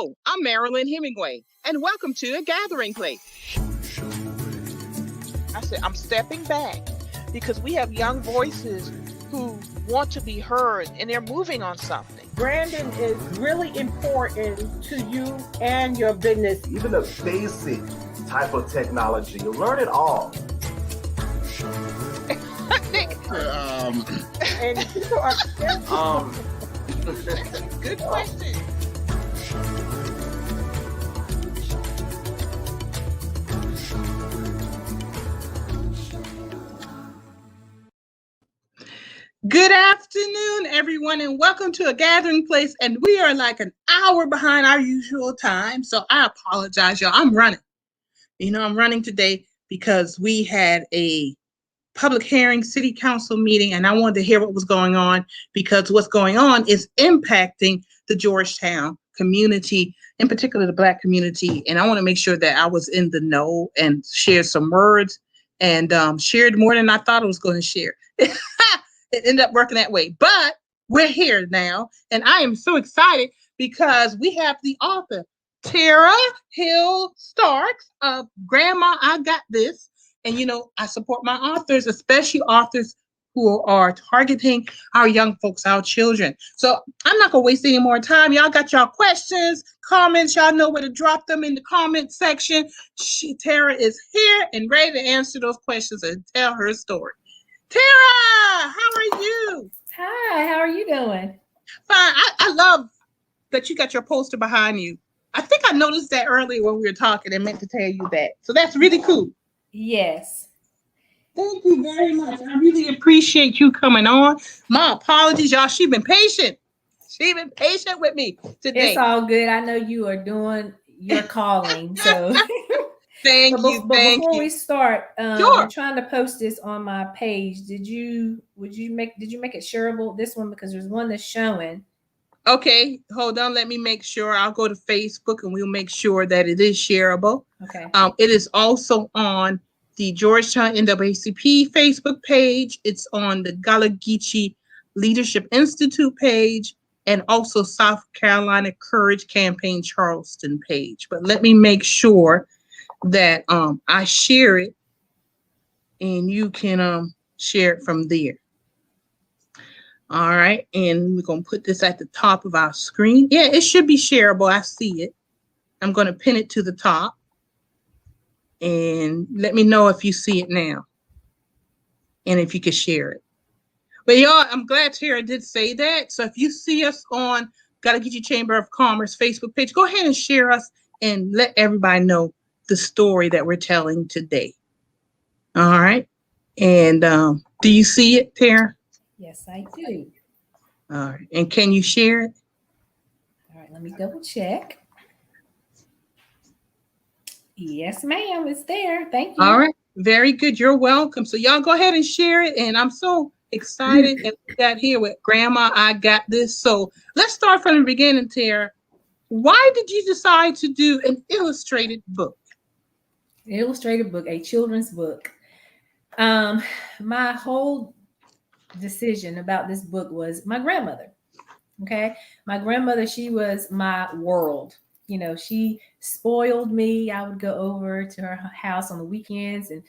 Hello, I'm Marilyn Hemingway, and welcome to A Gathering Place. I said, I'm stepping back because we have young voices who want to be heard and they're moving on something. Branding is really important to you and your business. Even the basic type of technology, you learn it all. And people are Good question. Good afternoon, everyone, and welcome to A Gathering Place. And we are like an hour behind our usual time, so I apologize, y'all. I'm running. I'm running today because we had a public hearing, city council meeting, and I wanted to hear what was going on because what's going on is impacting the Georgetown community, in particular the Black community. And I want to make sure that I was in the know and shared some words and shared more than I thought I was going to share. It ended up working that way, but we're here now, and I am so excited because we have the author, Tara Hill Starks of Grandma, I Got This. And, I support my authors, especially authors who are targeting our young folks, our children. So I'm not going to waste any more time. Y'all got y'all questions, comments. Y'all know where to drop them in the comment section. Tara is here and ready to answer those questions and tell her story. Tara, how are you? Hi, how are you doing? Fine. I love that you got your poster behind you. I think I noticed that earlier when we were talking and meant to tell you that. So that's really cool. Yes. Thank you very much. I really appreciate you coming on. My apologies, y'all. She's been patient. She's been patient with me today. It's all good. I know you are doing your calling. So Thank you. Before we start, sure. I'm trying to post this on my page. Did you make it shareable? This one, because there's one that's showing. Okay, hold on. Let me make sure. I'll go to Facebook and we'll make sure that it is shareable. Okay. It is also on the Georgetown NAACP Facebook page. It's on the Gullah Geechee Leadership Institute page and also South Carolina Courage Campaign Charleston page. But let me make sure that I share it and you can share it from there. All right, and we're going to put this at the top of our screen. Yeah, it should be shareable. I see it. I'm going to pin it to the top. And let me know if you see it now. And if you can share it. But y'all, I'm glad Tara did say that. So if you see us on Gullah Geechee Chamber of Commerce Facebook page, go ahead and share us and let everybody know the story that we're telling today. All right. And do you see it, Tara? Yes, I do. All right. And can you share it? All right, let me double check. Yes, ma'am. It's there. Thank you. All right. Very good. You're welcome. So y'all go ahead and share it. And I'm so excited that we got here with Grandma, I Got This. So let's start from the beginning, Tara. Why did you decide to do an illustrated book? An illustrated book, a children's book. My whole decision about this book was my grandmother. Okay. My grandmother, she was my world. She spoiled me. I would go over to her house on the weekends and,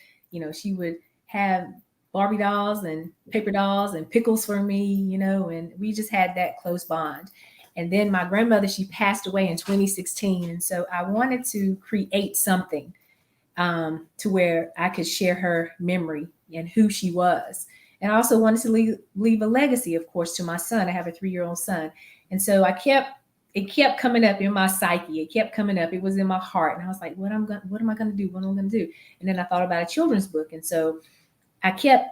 she would have Barbie dolls and paper dolls and pickles for me, and we just had that close bond. And then my grandmother, she passed away in 2016. And so I wanted to create something to where I could share her memory and who she was. And I also wanted to leave a legacy, of course, to my son. I have a 3-year-old son. And so it kept coming up in my psyche. It kept coming up. It was in my heart. And I was like, what am I going to do? What am I going to do? And then I thought about a children's book. And so I kept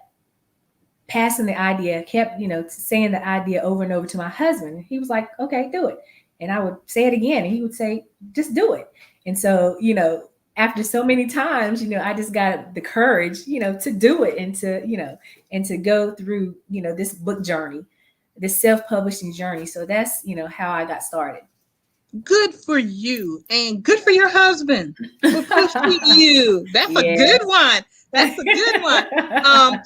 passing the idea, kept, saying the idea over and over to my husband. And he was like, okay, do it. And I would say it again. And he would say, just do it. And so, after so many times, I just got the courage, to do it and to go through, this book journey, this self-publishing journey. So that's, how I got started. Good for you and good for your husband for pushing you. That's a good one. That's a good one.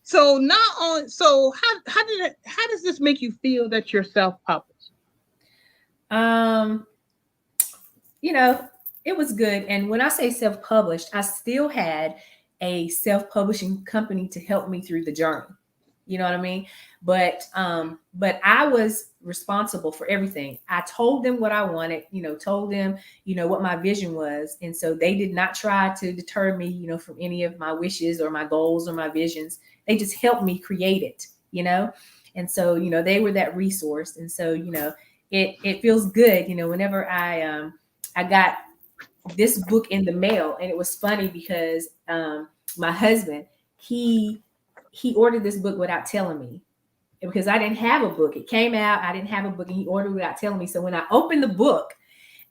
So how does this make you feel that you're self-published? Um, you know, it was good. And when I say self-published, I still had a self-publishing company to help me through the journey. You know what I mean? But I was responsible for everything. I told them what I wanted, told them, what my vision was. And so they did not try to deter me, from any of my wishes or my goals or my visions. They just helped me create it. And so, they were that resource. And so, it feels good, whenever I got this book in the mail. And it was funny because my husband, he ordered this book without telling me, because I didn't have a book. It came out, I didn't have a book, and he ordered without telling me. So when I opened the book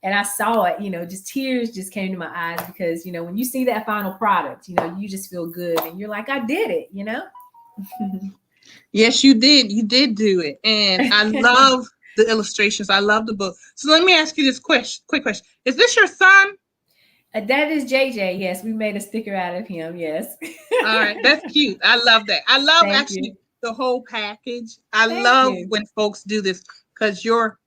and I saw it, just tears just came to my eyes, because, when you see that final product, you just feel good and you're like, I did it, Yes, you did. You did do it. And I love the illustrations. I love the book. So let me ask you this quick question. Is this your son? That is JJ. Yes, we made a sticker out of him. Yes. All right, that's cute. I love that. I love the whole package. I love when folks do this, because you're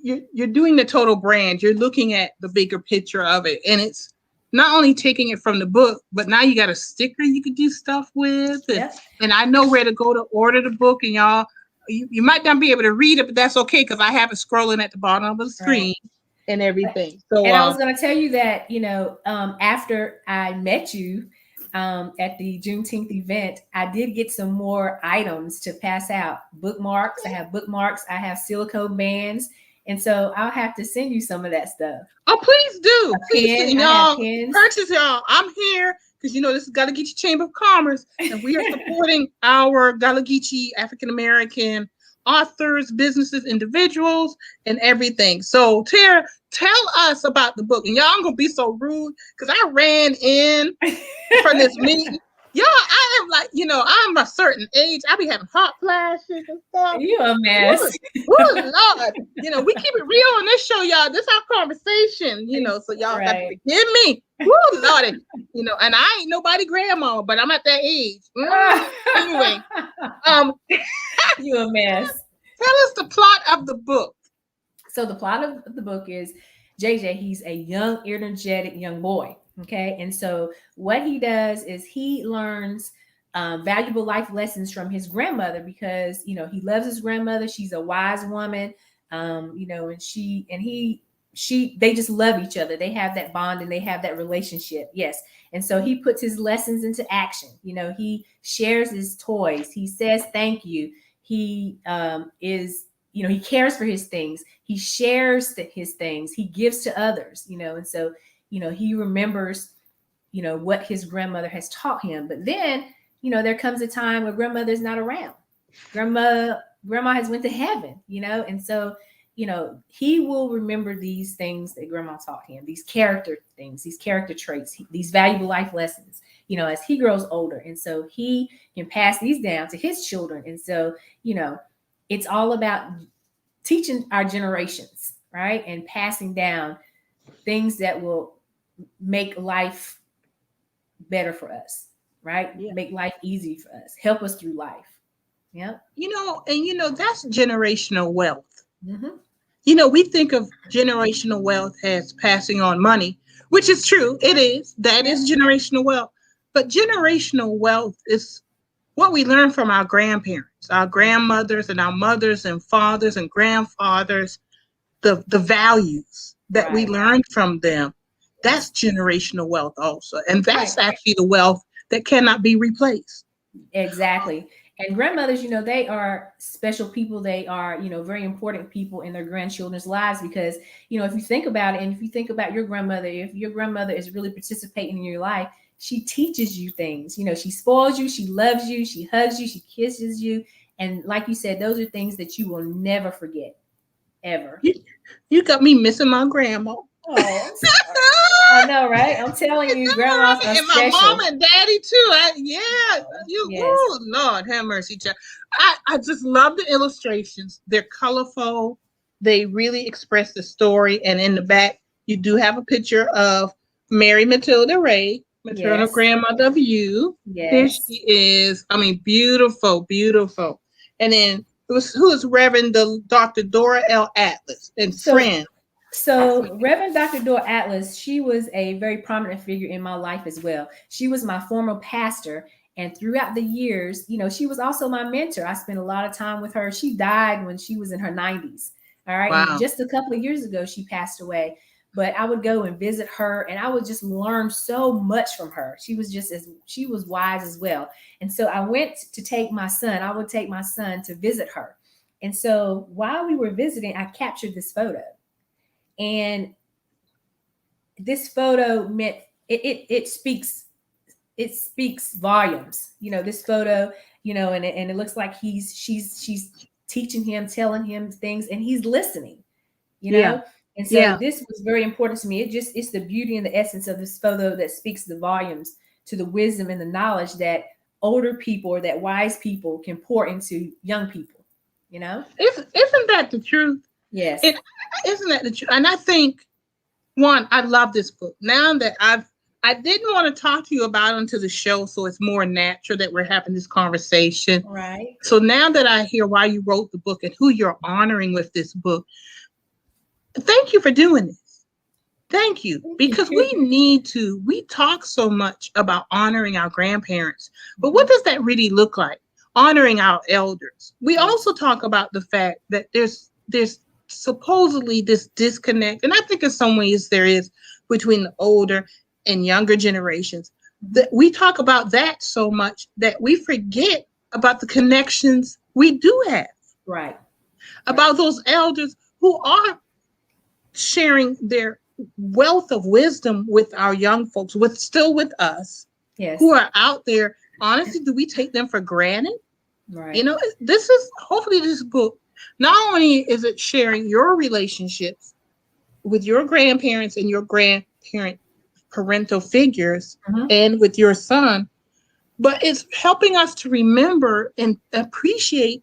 doing the total brand. You're looking at the bigger picture of it, and it's not only taking it from the book, but now you got a sticker you could do stuff with. And I know where to go to order the book, and y'all, you might not be able to read it, but that's okay, because I have it scrolling at the bottom of the screen. Right. And everything. So, and I was going to tell you that, after I met you at the Juneteenth event, I did get some more items to pass out. Bookmarks. I have bookmarks. I have silicone bands. And so I'll have to send you some of that stuff. Oh, please do. Please do. Y'all, purchase, y'all. I'm here because, this is Gullah Geechee Chamber of Commerce. And we are supporting our Gullah Geechee African-American authors, businesses, individuals, and everything. So Tara, tell us about the book. And y'all, I'm gonna be so rude because I ran in for this meeting. Y'all, I am like, I'm a certain age. I be having hot flashes and stuff. You a mess. Oh Lord. We keep it real on this show, y'all. This our conversation, so y'all got to forgive me. Woo, Lordy. And I ain't nobody grandma, but I'm at that age. Anyway. You a mess. Tell us the plot of the book. So the plot of the book is JJ, he's a young, energetic young boy. Okay. And so what he does is he learns valuable life lessons from his grandmother, because, he loves his grandmother. She's a wise woman. And they just love each other. They have that bond and they have that relationship. Yes. And so he puts his lessons into action. He shares his toys. He says, thank you. He he cares for his things. He shares his things. He gives to others, and so, he remembers, what his grandmother has taught him. But then, there comes a time where grandmother's not around. Grandma has went to heaven, and so, he will remember these things that grandma taught him, these character things, these character traits, these valuable life lessons, as he grows older. And so he can pass these down to his children. And so, it's all about teaching our generations, right? And passing down things that will make life better for us, right? Yeah. Make life easy for us, help us through life. Yeah. That's generational wealth. Mm-hmm. We think of generational wealth as passing on money, which is true. It is. That is generational wealth. But generational wealth is what we learn from our grandparents, our grandmothers, and our mothers and fathers and grandfathers, the values that we learned from them. That's generational wealth also. And that's actually the wealth that cannot be replaced. Exactly. And grandmothers, they are special people. They are, very important people in their grandchildren's lives, because, if you think about it, and if you think about your grandmother, if your grandmother is really participating in your life, she teaches you things. She spoils you, she loves you, she hugs you, she kisses you. And like you said, those are things that you will never forget, ever. You got me missing my grandma. Oh, I know, right? I'm telling you, grandmas are and my special. mom and daddy too. Oh Lord, have mercy, child. I just love the illustrations. They're colorful. They really express the story. And in the back, you do have a picture of Mary Matilda Ray, maternal grandmother of you. Yes. There she is. I mean, beautiful, beautiful. And then who is Reverend Dr. Dora L. Atlas and friend. So Reverend Dr. Dora Atlas, she was a very prominent figure in my life as well. She was my former pastor. And throughout the years, she was also my mentor. I spent a lot of time with her. She died when she was in her 90s. All right. Wow. And just a couple of years ago, she passed away. But I would go and visit her and I would just learn so much from her. She was wise as well. And so I went to take my son. I would take my son to visit her. And so while we were visiting, I captured this photo. And this photo meant it speaks volumes. This photo, and it looks like she's teaching him, telling him things, and he's listening, Yeah. And so this was very important to me. It's the beauty and the essence of this photo that speaks the volumes to the wisdom and the knowledge that older people or that wise people can pour into young people, Isn't that the truth? Yes. Isn't that the truth? And I think, one, I love this book. Now that I didn't want to talk to you about it until the show, so it's more natural that we're having this conversation. Right. So now that I hear why you wrote the book and who you're honoring with this book, thank you for doing this. Thank you. Because we talk so much about honoring our grandparents, but what does that really look like? Honoring our elders. We also talk about the fact that there's supposedly this disconnect, and I think in some ways there is, between the older and younger generations. That we talk about that so much that we forget about the connections we do have. Right. About those elders who are sharing their wealth of wisdom with our young folks, still with us, who are out there. Honestly, do we take them for granted? Right. Hopefully this book, not only is it sharing your relationships with your grandparents and your parental figures and with your son, but it's helping us to remember and appreciate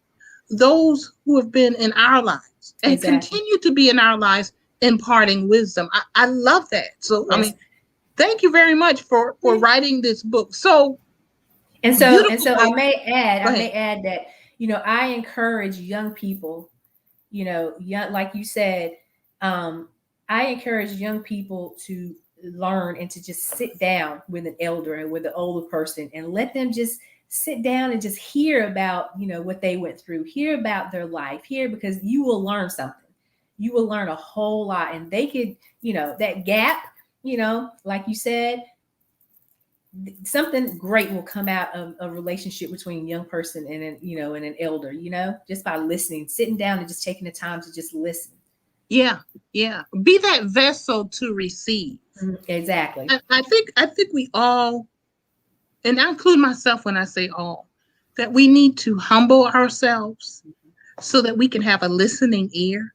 those who have been in our lives and continue to be in our lives, imparting wisdom. I love that. So, yes. Thank you very much for writing this book. So I may add that, I encourage young people, like you said, I encourage young people to learn and to just sit down with an elder and with an older person and let them just sit down and just hear about, what they went through, hear about their life here, because you will learn something. You will learn a whole lot, and they could, that gap, like you said, something great will come out of a relationship between a young person and an elder, just by listening, sitting down and just taking the time to just listen. Yeah. Be that vessel to receive. Exactly. I think we all, and I include myself when I say all, that we need to humble ourselves so that we can have a listening ear.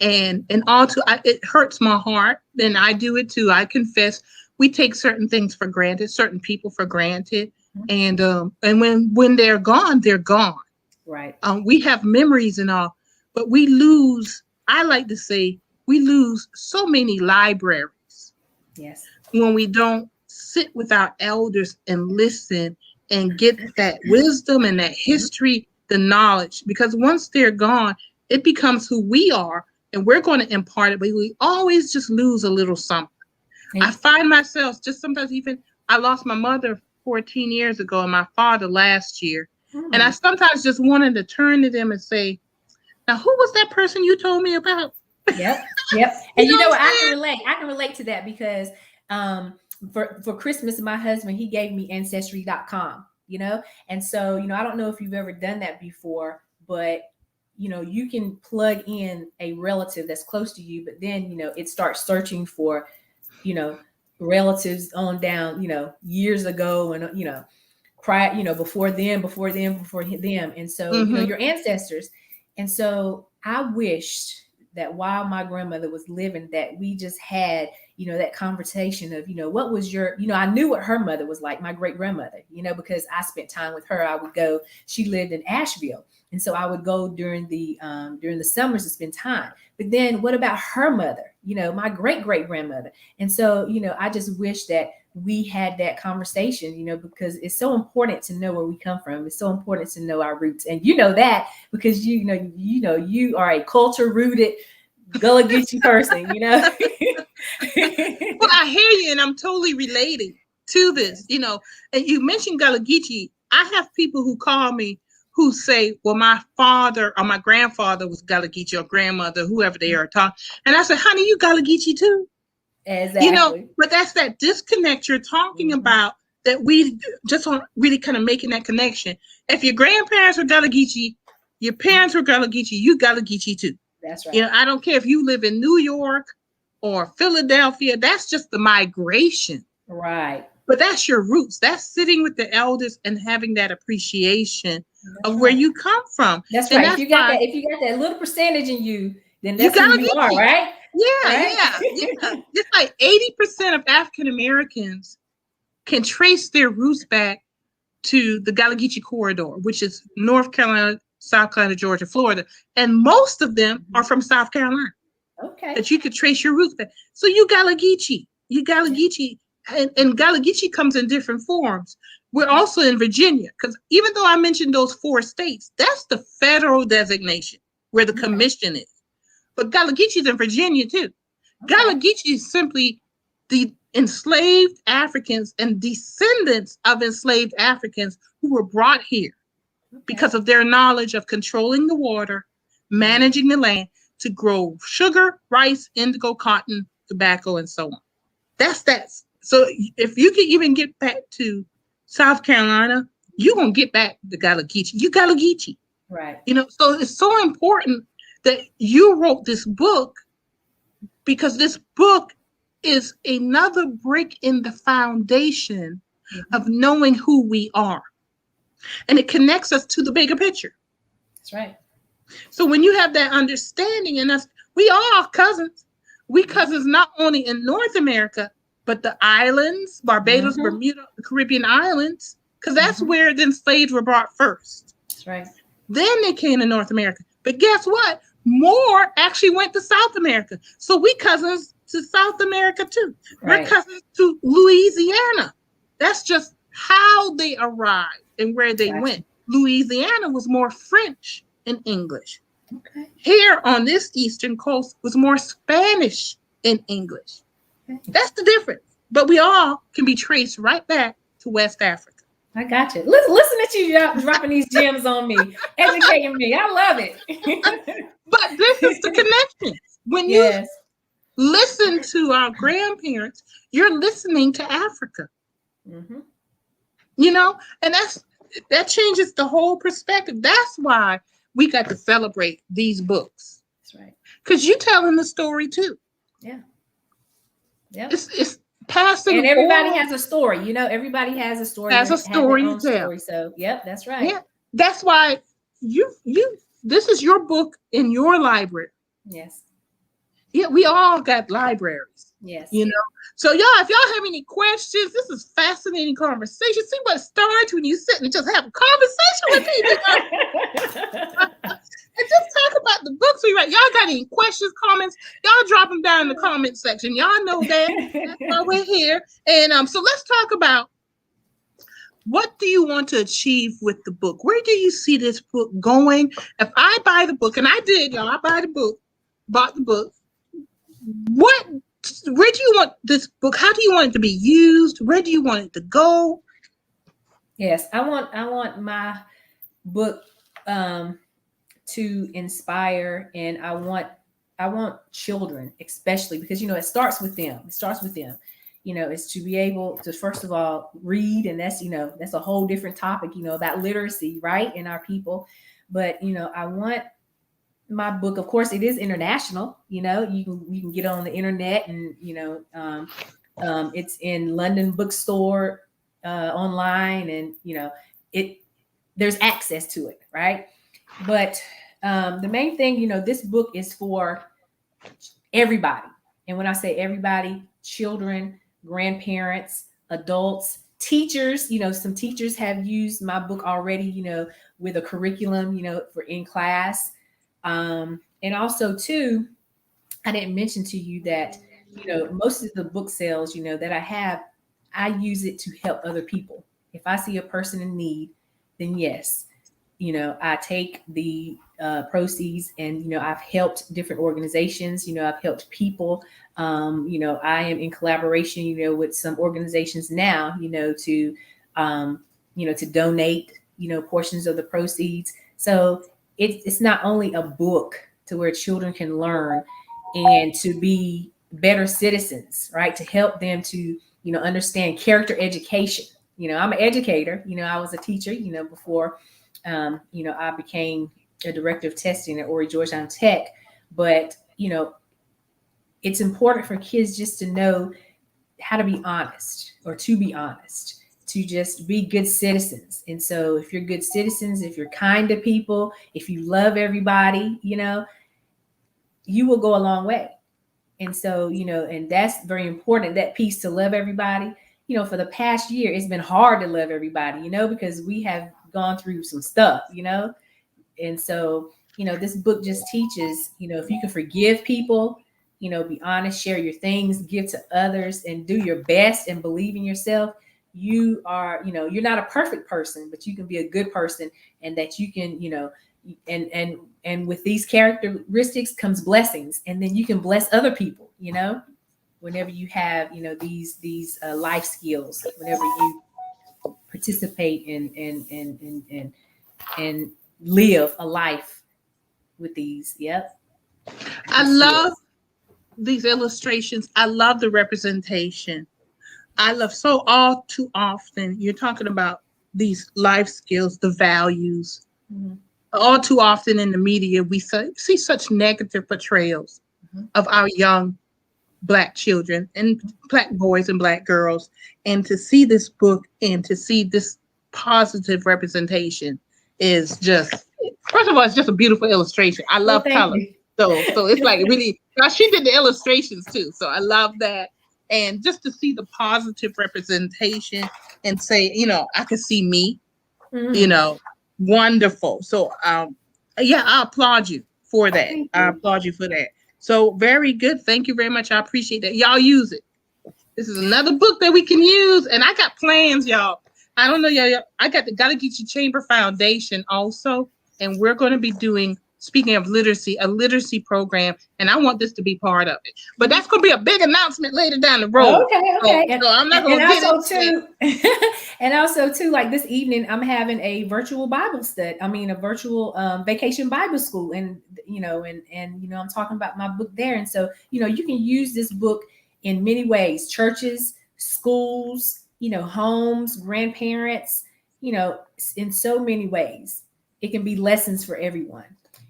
And it hurts my heart, and I do it too. I confess, we take certain things for granted, certain people for granted, and when they're gone, they're gone. Right. We have memories and all, but we lose. I like to say we lose so many libraries. Yes. When we don't sit with our elders and listen and get that wisdom and that history, the knowledge, because once they're gone, it becomes who we are. And we're going to impart it, but we always just lose a little something. I find myself just sometimes, even I lost my mother 14 years ago and my father last year. And I sometimes just wanted to turn to them and say, now, who was that person you told me about? Yep. And I can relate to that because for Christmas, my husband, he gave me Ancestry.com, and so, I don't know if you've ever done that before, but you can plug in a relative that's close to you, but then, it starts searching for, relatives on down, years ago and, prior, before them. And so, your ancestors. And so I wished that while my grandmother was living, that we just had, that conversation of, what was your, I knew what her mother was like, my great grandmother, because I spent time with her. I would go, she lived in Asheville. And so I would go during the summers to spend time. But then what about her mother, my great grandmother? And so, I just wish that we had that conversation, you know, because it's so important to know where we come from. It's so important to know our roots. And you know that because you know, you are a culture rooted Gullah Geechee person, you know. Well, I hear you, and I'm totally relating to this, you know. And you mentioned Gullah Geechee. I have people who call me who say, well, my father or my grandfather was Gullah Geechee, or grandmother, whoever they are talking. And I said, honey, you Gullah Geechee too. Exactly. You know, but that's that disconnect you're talking about, that we just aren't really kind of making that connection. If your grandparents were Gullah Geechee, your parents were Gullah Geechee, you Gullah Geechee too. That's right. You know, I don't care if you live in New York or Philadelphia, that's just the migration. Right. But that's your roots. That's sitting with the elders and having that appreciation That's of where right. you come from. That's And right. that's If you got why that, if you got that little percentage in you, then you that's who Gullah you are, Geechee. right? Yeah, Right? yeah. It's like 80% of African Americans can trace their roots back to the Gullah Geechee corridor, which is North Carolina, South Carolina, Georgia, Florida. And most of them are from South Carolina. Okay. That you could trace your roots back. So you Gullah Geechee. You Gullah Geechee. And Gullah Geechee comes in different forms. We're also in Virginia, because even though I mentioned those 4 states, that's the federal designation where the commission is. But Gullah Geechee is in Virginia too. Okay. Gullah Geechee is simply the enslaved Africans and descendants of enslaved Africans who were brought here because of their knowledge of controlling the water, managing the land to grow sugar, rice, indigo, cotton, tobacco, and so on. That's that. So if you can even get back to South Carolina, you're going to get back to Gullah Geechee. You Gullah Geechee. Right. You know, so it's so important that you wrote this book, because this book is another brick in the foundation of knowing who we are. And it connects us to the bigger picture. That's right. So when you have that understanding in us, we are cousins. We cousins not only in North America, but the islands, Barbados, Bermuda, the Caribbean islands, because that's where the slaves were brought first. That's right. Then they came to North America. But guess what? More actually went to South America. So we cousins to South America too. Right. We're cousins to Louisiana. That's just how they arrived and where they went. Louisiana was more French and English. Okay. Here on this eastern coast was more Spanish and English. Okay. That's the difference. But we all can be traced right back to West Africa. I got you. Listen at you dropping these gems on me, educating me. I love it. But this is the connection. When you listen to our grandparents, you're listening to Africa. You know, and that changes the whole perspective. That's why we got to celebrate these books. That's right. Because you're telling the story too. Yeah. Yeah. It's passing. And everybody has a story. You know, everybody has a story. Has a story to tell. Story. So, yep, that's right. Yeah. That's why this is your book in your library. Yes. Yeah, we all got libraries. Yes. You know. So y'all, if y'all have any questions, this is fascinating conversation. See what starts when you sit and just have a conversation with people. And just talk about the books we write. Y'all got any questions, comments? Y'all drop them down in the comment section. Y'all know that. That's why we're here. And so let's talk about, what do you want to achieve with the book? Where do you see this book going? If I buy the book, and I did, y'all, I bought the book. Where do you want this book? How do you want it to be used? Where do you want it to go? Yes, I want my book to inspire, and I want children, especially because, you know, it starts with them. You know, it's to be able to, first of all, read, and that's, you know, that's a whole different topic, you know, about literacy, right, in our people. But, you know, I want my book, of course, it is international. You know, you can get on the internet, and, you know, it's in London bookstore, online, and, you know, there's access to it, right? But the main thing, you know, this book is for everybody. And when I say everybody, children, grandparents, adults, teachers, you know, some teachers have used my book already, you know, with a curriculum, you know, for in class. And also too, I didn't mention to you that, you know, most of the book sales, you know, that I I use it to help other people. If I see a person in need, then yes, I take the proceeds, and I've helped different organizations. I've helped people. I am in collaboration, with some organizations now, to donate, portions of the proceeds. So it's not only a book to where children can learn and to be better citizens, right? To help them to, understand character education. I'm an educator. I was a teacher, before, I became a director of testing at Horry Georgetown Tech. But, it's important for kids just to know how to be honest, or to be honest, to just be good citizens. And so if you're good citizens, if you're kind to people, if you love everybody, you will go a long way. And so, and that's very important, that piece, to love everybody. For the past year, it's been hard to love everybody, because we have gone through some stuff, and so, this book just teaches, if you can forgive people, be honest, share your things, give to others, and do your best and believe in yourself. You are, you're not a perfect person, but you can be a good person, and that you can, and with these characteristics comes blessings, and then you can bless other people, whenever you have, these life skills, whenever you participate and live a life with these. Yep. I love these illustrations. I love the representation. I love, so all too often you're talking about these life skills, the values. Mm-hmm. All too often in the media, we see such negative portrayals of our young Black children and Black boys and Black girls. And to see this book and to see this positive representation is just, first of all, it's just a beautiful illustration. I love color. So it's like really, she did the illustrations too. So I love that. And just to see the positive representation and say, I could see me, wonderful. So, I applaud you for that. I applaud you for that. So very good. Thank you very much. I appreciate that. Y'all use it. This is another book that we can use. And I got plans, y'all. I don't know, y'all. I got to Get You Chamber Foundation also. And we're going to be doing, speaking of literacy, a literacy program. And I want this to be part of it. But that's going to be a big announcement later down the road. Okay. So I'm not going to get into it. And also, too, like this evening, I'm having a virtual Bible study. A virtual vacation Bible school. And, I'm talking about my book there. And so, you can use this book in many ways: churches, schools, homes, grandparents, in so many ways. It can be lessons for everyone.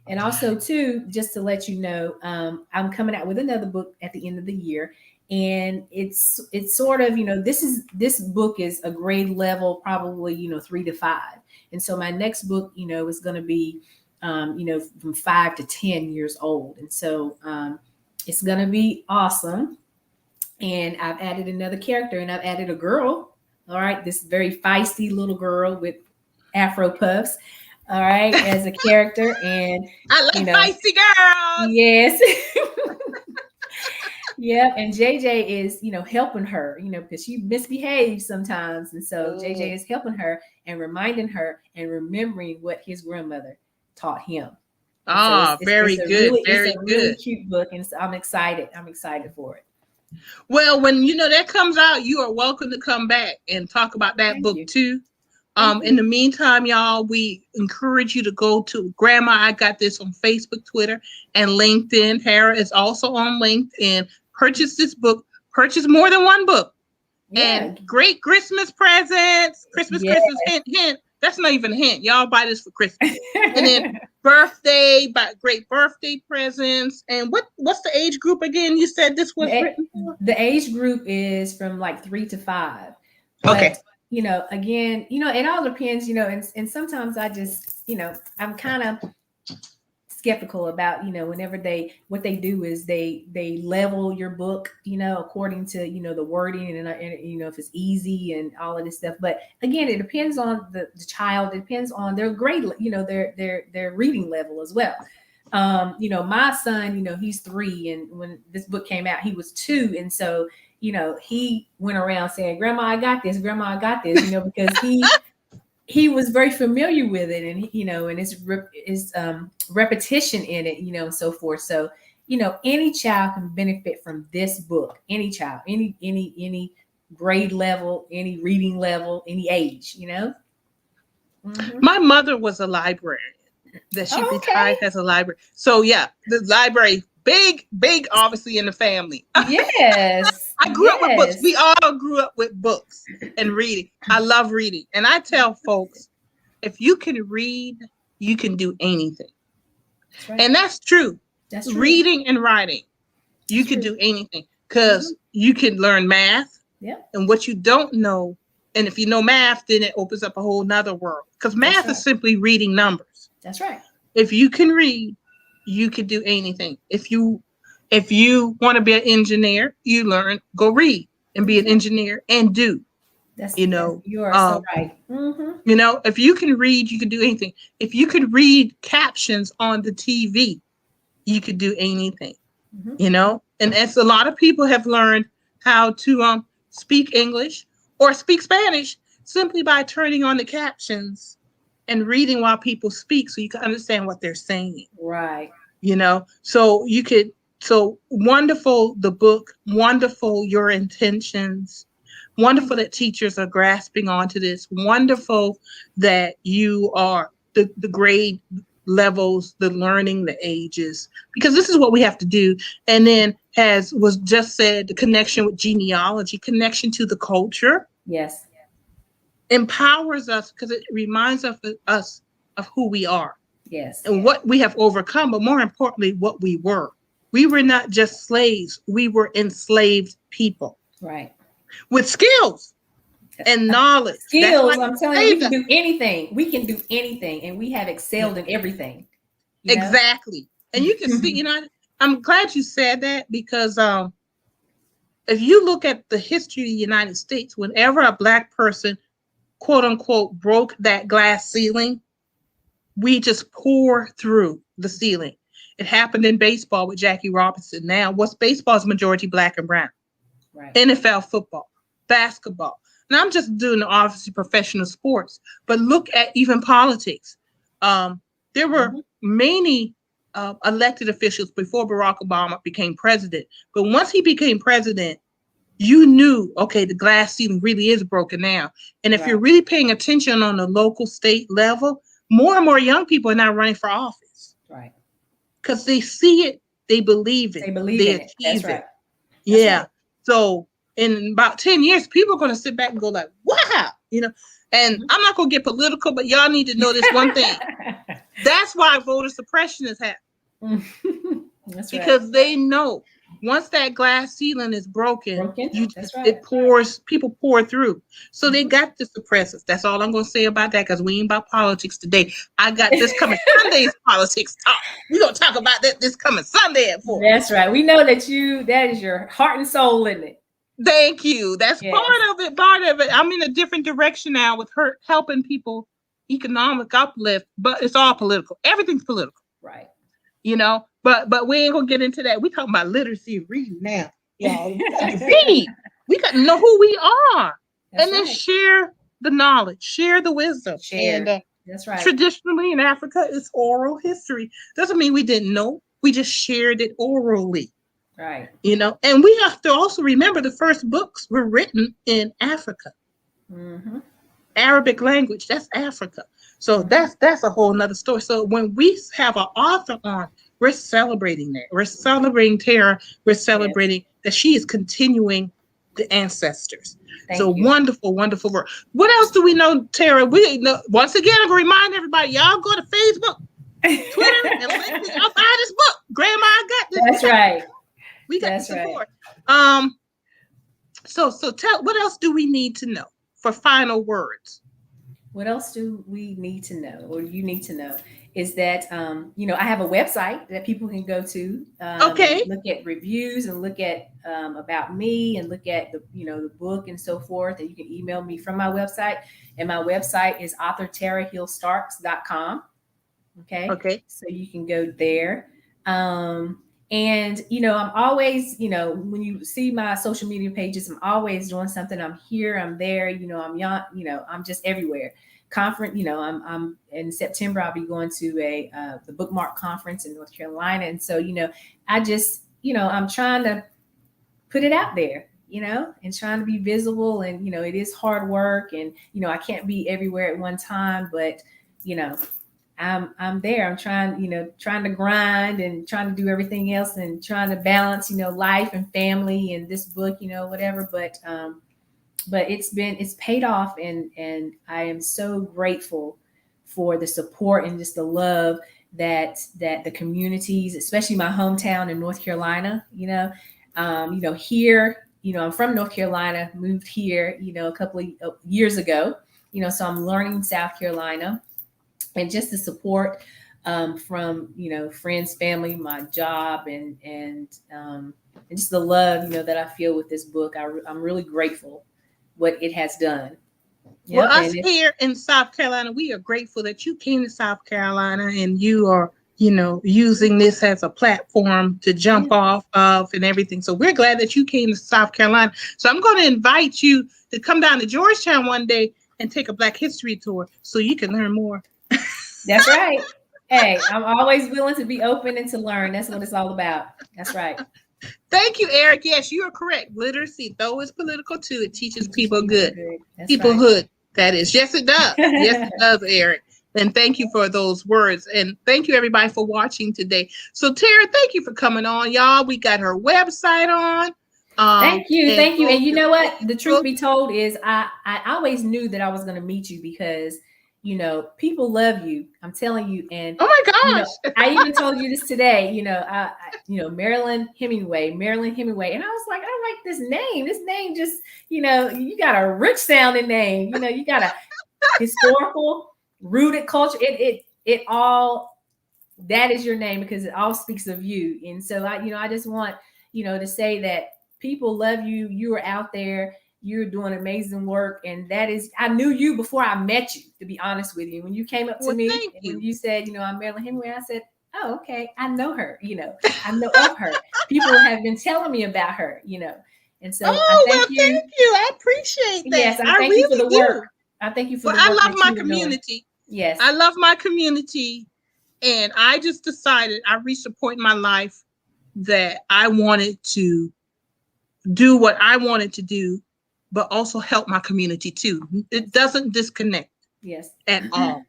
And also, too, just to let you know, I'm coming out with another book at the end of the year. And it's sort of, this book is a grade level, probably, 3 to 5. And so my next book, is going to be, from 5 to 10 years old. And so it's going to be awesome. And I've added another character, and I've added a girl. All right. This very feisty little girl with Afro puffs. All right. As a character. And I like feisty girls. Yes. Yeah, and JJ is, helping her, because she misbehaves sometimes. And so JJ is helping her and reminding her and remembering what his grandmother taught him. So very good. Very good. Really cute book. And so I'm excited. I'm excited for it. Well, when that comes out, you are welcome to come back and talk about that book too. In the meantime, y'all, we encourage you to go to Grandma I Got This on Facebook, Twitter, and LinkedIn. Hera is also on LinkedIn. Purchase this book. Purchase more than one book. Yeah. And great Christmas presents. Christmas, hint. That's not even a hint. Y'all buy this for Christmas. And then great birthday presents. And what's the age group again? You said this was written for? The age group is from like 3 to 5. But, okay. Again, it all depends, and sometimes I just, I'm kind of skeptical about, whenever what they do is they level your book, according to, the wording and if it's easy and all of this stuff. But again, it depends on the child. It depends on their grade, their reading level as well. My son, he's 3, and when this book came out, he was 2. And so, he went around saying, "Grandma, I got this. Grandma, I got this," because he was very familiar with it, and and his repetition in it, and so forth. So, any child can benefit from this book. Any child, any grade level, any reading level, any age. Mhm. My mother was a librarian. That she retired as a library. So yeah, the library, big, obviously in the family. Yes. I grew up with books. We all grew up with books and reading. I love reading. And I tell folks, if you can read, you can do anything. That's right. And that's true. That's true. Reading and writing, you can do anything because you can learn math. Yeah. And what you don't know, and if you know math, then it opens up a whole nother world. Because math is simply reading numbers. That's right. If you can read, you can do anything. If you want to be an engineer, you go read and be an engineer and do. You are so right. Mm-hmm. If you can read, you can do anything. If you can read captions on the TV, you could do anything. Mm-hmm. And as a lot of people have learned how to speak English or speak Spanish simply by turning on the captions and reading while people speak so you can understand what they're saying. Right. So wonderful, the book, wonderful, your intentions, wonderful that teachers are grasping onto this, wonderful that you are the grade levels, the learning, the ages, because this is what we have to do. And then, as was just said, the connection with genealogy, connection to the culture. Yes. Empowers us because it reminds us of who we are. Yes. And what we have overcome, but more importantly, what we were. We were not just slaves, we were enslaved people. Right. With skills and knowledge. Skills, I'm telling you, we can do anything. We can do anything, and we have excelled in everything. Exactly. And you can see, I'm glad you said that because if you look at the history of the United States, whenever a Black person quote unquote broke that glass ceiling, we just pour through the ceiling. It happened in baseball with Jackie Robinson. Now, what's baseball is majority Black and brown. Right. NFL football, basketball. And I'm just doing obviously professional sports, but look at even politics. There were many elected officials before Barack Obama became president. But once he became president, you knew, okay, the glass ceiling really is broken now. And if you're really paying attention on the local, state level, more and more young people are now running for office. Right. Because they see it, they believe it. They believe in it. That's right. Yeah. Right. So in about 10 years, people are going to sit back and go like, wow, and I'm not going to get political, but y'all need to know this one thing. That's why voter suppression is happening. That's because they know once that glass ceiling is broken, people pour through. So they got to suppress us. That's all I'm going to say about that because we ain't about politics today. I got this coming Sunday's politics talk. We're going to talk about that this coming Sunday at 4. That's right. We know that that is your heart and soul, isn't it? Thank you. That's part of it. I'm in a different direction now with helping people economic uplift, but it's all political. Everything's political. Right. But we ain't gonna get into that. We talking about literacy and reading now. Y'all, we got to read. We got to know who we are. That's and then share the knowledge, share the wisdom. And that's right. Traditionally in Africa, it's oral history. Doesn't mean we didn't know. We just shared it orally. Right. And we have to also remember the first books were written in Africa. Mm-hmm. Arabic language, that's Africa. So that's a whole nother story. So when we have an author on, we're celebrating that. We're celebrating Tara. We're celebrating that she is continuing the ancestors. Thank you. Wonderful, wonderful work. What else do we know, Tara? We know, once again, I'm going to remind everybody, y'all go to Facebook, Twitter, and LinkedIn. Y'all buy this book. Grandma, I got this. That's right. We got the support. Right. So tell, what else do we need to know for final words? What else do we need to know, or you need to know, is that I have a website that people can go to. Look at reviews and look at about me and look at the book and so forth. And you can email me from my website. And my website is authortarahillstarks.com. Okay. So you can go there. And And, you know, I'm always, you know, when you see my social media pages, I'm always doing something. I'm here, I'm there, you know, I'm young, you know, I'm just everywhere. Conference, you know, I'm in September, I'll be going to the Bookmark conference in North Carolina. And so, you know, I just, you know, I'm trying to put it out there, you know, and trying to be visible. And, you know, it is hard work, and, you know, I can't be everywhere at one time, but, you know, I'm there. I'm trying, you know, trying to grind and trying to do everything else and trying to balance, you know, life and family and this book, you know, whatever. But it's paid off, and I am so grateful for the support and just the love that the communities, especially my hometown in North Carolina, you know, here, you know, I'm from North Carolina, moved here, you know, a couple of years ago, you know, so I'm learning South Carolina. And just the support from, you know, friends, family, my job, and just the love, you know, that I feel with this book. I'm really grateful what it has done. Well, us here in South Carolina, we are grateful that you came to South Carolina and you are, you know, using this as a platform to jump off of and everything. So we're glad that you came to South Carolina. So I'm going to invite you to come down to Georgetown one day and take a Black History tour so you can learn more. That's right. Hey, I'm always willing to be open and to learn. That's what it's all about. That's right. Thank you, Eric. Yes, you are correct. Literacy, though it's political too, it teaches people good. Peoplehood, right. That is. Yes, it does. Yes, it does, Eric. And thank you for those words. And thank you, everybody, for watching today. So, Tara, thank you for coming on, y'all. We got her website on. Thank you. Thank you. And you know what? The truth be told is I always knew that I was going to meet you because, you know, people love you. I'm telling you. And oh my gosh, you know, I even told you this today. You know, Marilyn Hemingway. And I was like, I like this name. This name just, you know, you got a rich sounding name. You know, you got a historical, rooted culture. It all, that is your name because it all speaks of you. And so I just want, you know, to say that people love you. You are out there. You're doing amazing work. And that is, I knew you before I met you, to be honest with you. When you came up to me and when you said, you know, I'm Marilyn Hemingway, I said, oh, okay, I know her, you know, I know of her. People have been telling me about her, you know. And so thank you. I appreciate that. Yes, I thank you for the work. I thank you for the work. I love my community. Yes. I love my community. And I just decided, I reached a point in my life that I wanted to do what I wanted to do, but also help my community too. It doesn't disconnect at all.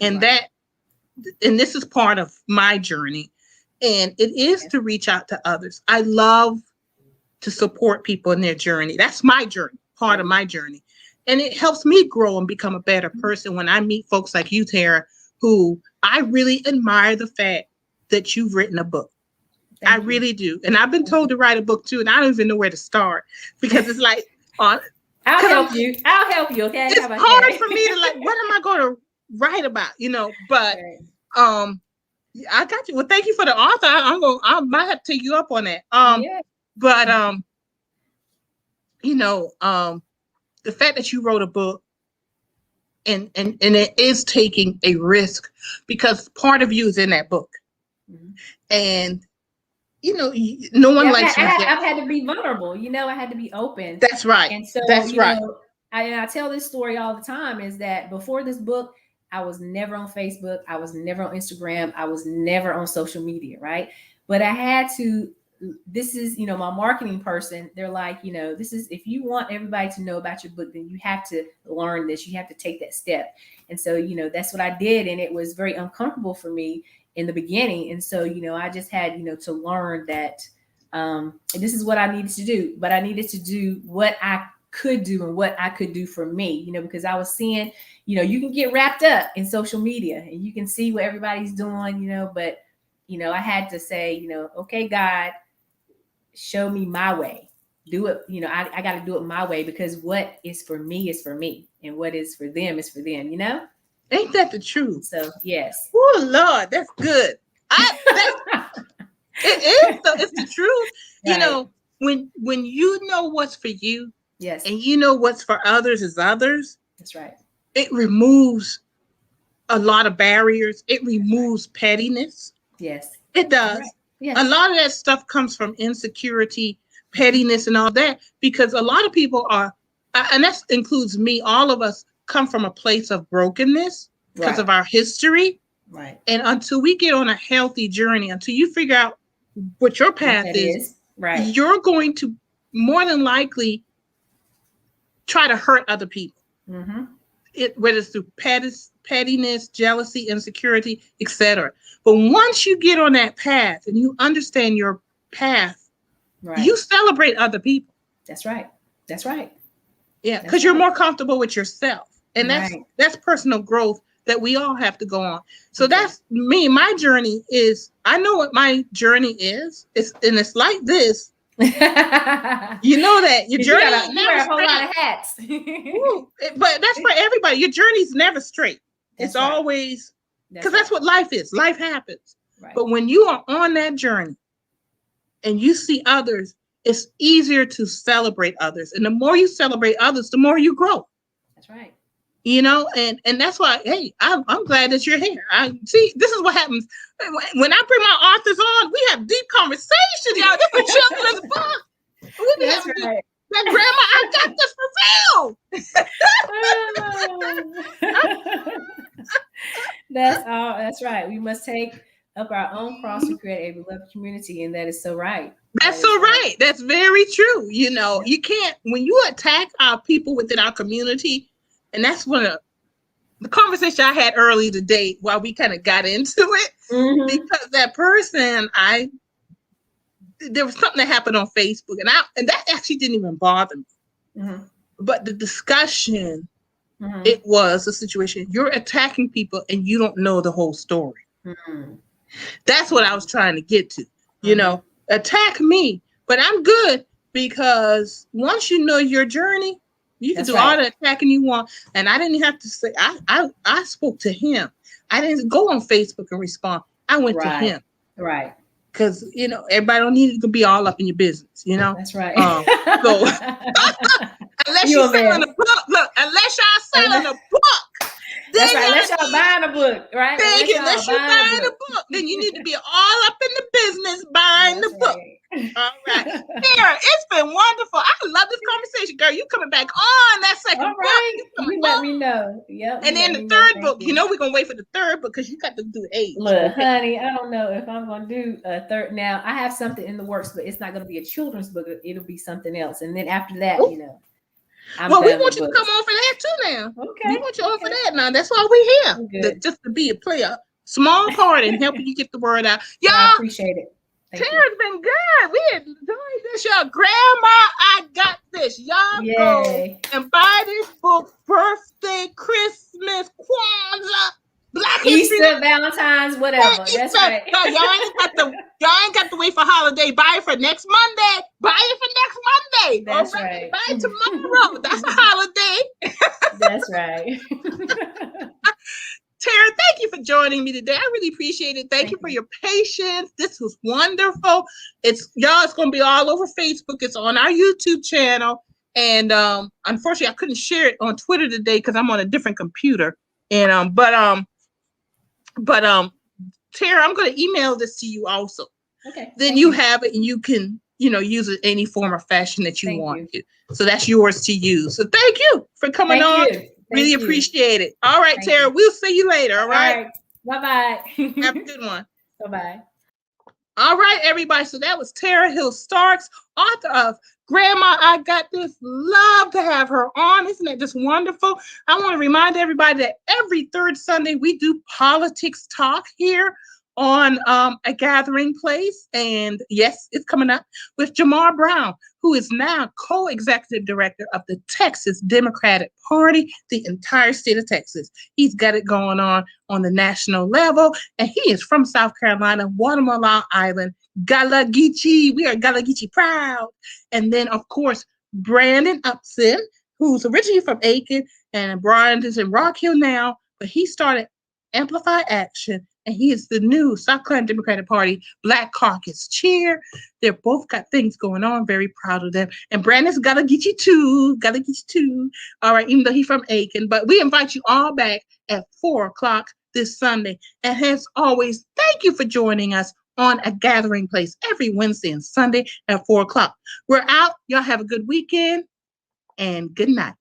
And this is part of my journey. And it is to reach out to others. I love to support people in their journey. That's my journey, part of my journey. And it helps me grow and become a better person when I meet folks like you, Tara, who I really admire the fact that you've written a book. I really do. And I've been told to write a book too, and I don't even know where to start because it's like, I'll help you. Okay. It's hard for me to like, what am I going to write about? You know, but I got you. Well, thank you for the author. I might have to take you up on that. But you know, the fact that you wrote a book and it is taking a risk because part of you is in that book, and you know, no one likes. I've had to be vulnerable. You know, I had to be open. That's right. And so that's right. Know, I tell this story all the time. Is that before this book, I was never on Facebook. I was never on Instagram. I was never on social media. Right. But I had to. This is, you know, my marketing person. They're like, you know, this is, if you want everybody to know about your book, then you have to learn this. You have to take that step. And so, you know, that's what I did. And it was very uncomfortable for me in the beginning. And so, you know, I just had, you know, to learn that and this is what I needed to do, but I needed to do what I could do and what I could do for me, you know, because I was seeing, you know, you can get wrapped up in social media and you can see what everybody's doing, you know, but, you know, I had to say, you know, okay, God, show me my way. Do it, you know, I got to do it my way because what is for me is for me and what is for them is for them, you know? Ain't that the truth? So, yes. Oh, Lord, that's good. It's the truth. Right. You know, when you know what's for you, yes, and you know what's for others is others. That's right. It removes a lot of barriers. It removes pettiness. Yes, it does. right. A lot of that stuff comes from insecurity, pettiness, and all that, because a lot of people are, and that includes me, all of us come from a place of brokenness because of our history. Right. And until we get on a healthy journey, until you figure out what your path is, right, you're going to more than likely try to hurt other people. Mm-hmm. Whether it's through pettiness, jealousy, insecurity, etc. But once you get on that path and you understand your path, you celebrate other people. That's right. That's right. Yeah, because you're more comfortable with yourself. And that's personal growth that we all have to go on. So that's me. My journey is, I know what my journey is. It's like this. You know that your journey is never a whole lot of hats. But that's for everybody. Your journey's never straight. It's always, because that's what life is. Life happens. Right. But when you are on that journey and you see others, it's easier to celebrate others. And the more you celebrate others, the more you grow. That's right. You know, and that's why, hey, I'm glad that you're here. I see, this is what happens when I bring my authors on. We have deep conversations, y'all. This is a children's book. We That's right. That grandma, I got this for real. That's all. That's right. We must take up our own cross to create a beloved community, and that is so right. That's so right. That's very true. You know, you can't, when you attack our people within our community. And that's one of the conversation I had early today while we kind of got into it. Mm-hmm. Because that person, there was something that happened on Facebook, and that actually didn't even bother me. Mm-hmm. But the discussion, it was a situation. You're attacking people and you don't know the whole story. Mm-hmm. That's what I was trying to get to. You know, attack me, but I'm good, because once you know your journey, you can do all the attacking you want. And I didn't have to say, I spoke to him. I didn't go on Facebook and respond. I went to him. Right. Because, you know, everybody don't need to be all up in your business, you know? That's right. So unless you're selling a book, unless y'all selling a book. That's right. Unless y'all buying a book, right? Unless you're buying a book, then you need to be all up in the business buying the book. All right. Tara, it's been wonderful. I love this conversation, girl. You coming back on that second book. You let me know. Yep. And then the third book, you know, we're going to wait for the third book because you got to do 8. Look, honey, I don't know if I'm going to do a third. Now, I have something in the works, but it's not going to be a children's book. It'll be something else. And then after that, you know. We want you to come on for that too now. Okay. We want you on for that now. That's why we're here. Just to be a player. Small part in helping you get the word out. Y'all, I appreciate it. Tara's been good. We enjoyed this, y'all. Grandma, I got this. Y'all go and buy this book. Birthday, Christmas, Kwanzaa, Black Easter, History, Valentine's, whatever. Easter. That's right. No, y'all ain't got to wait for holiday. Buy it for next Monday. Buy it for next Monday. That's right. Buy it tomorrow. That's a holiday. That's right. Tara, thank you for joining me today. I really appreciate it. Thank you for your patience. This was wonderful. It's going to be all over Facebook. It's on our YouTube channel. And unfortunately, I couldn't share it on Twitter today because I'm on a different computer. And but Tara, I'm going to email this to you also. Okay. Then you have it and you can, you know, use it any form or fashion that you want to. So that's yours to use. So thank you for coming on. Really appreciate it. All right, Tara, we'll see you later. All right. Bye-bye. Have a good one. Bye-bye. All right, everybody. So that was Tara Hill Starks, author of Grandma, I Got This. Love to have her on. Isn't that just wonderful? I want to remind everybody that every third Sunday we do politics talk here on A Gathering Place. And yes, it's coming up with Jamar Brown, who is now co-executive director of the Texas Democratic Party, the entire state of Texas. He's got it going on the national level, and he is from South Carolina, Guatemala Island, Gullah Geechee. We are Gullah Geechee proud. And then, of course, Brandon Upson, who's originally from Aiken, and Brian is in Rock Hill now, but he started Amplify Action, and he is the new South Carolina Democratic Party Black Caucus chair. They're both got things going on. Very proud of them. And Brandon's Gullah Geechee too. Gullah Geechee too. All right, even though he's from Aiken. But we invite you all back at 4 o'clock this Sunday. And as always, thank you for joining us on A Gathering Place every Wednesday and Sunday at 4 o'clock. We're out. Y'all have a good weekend and good night.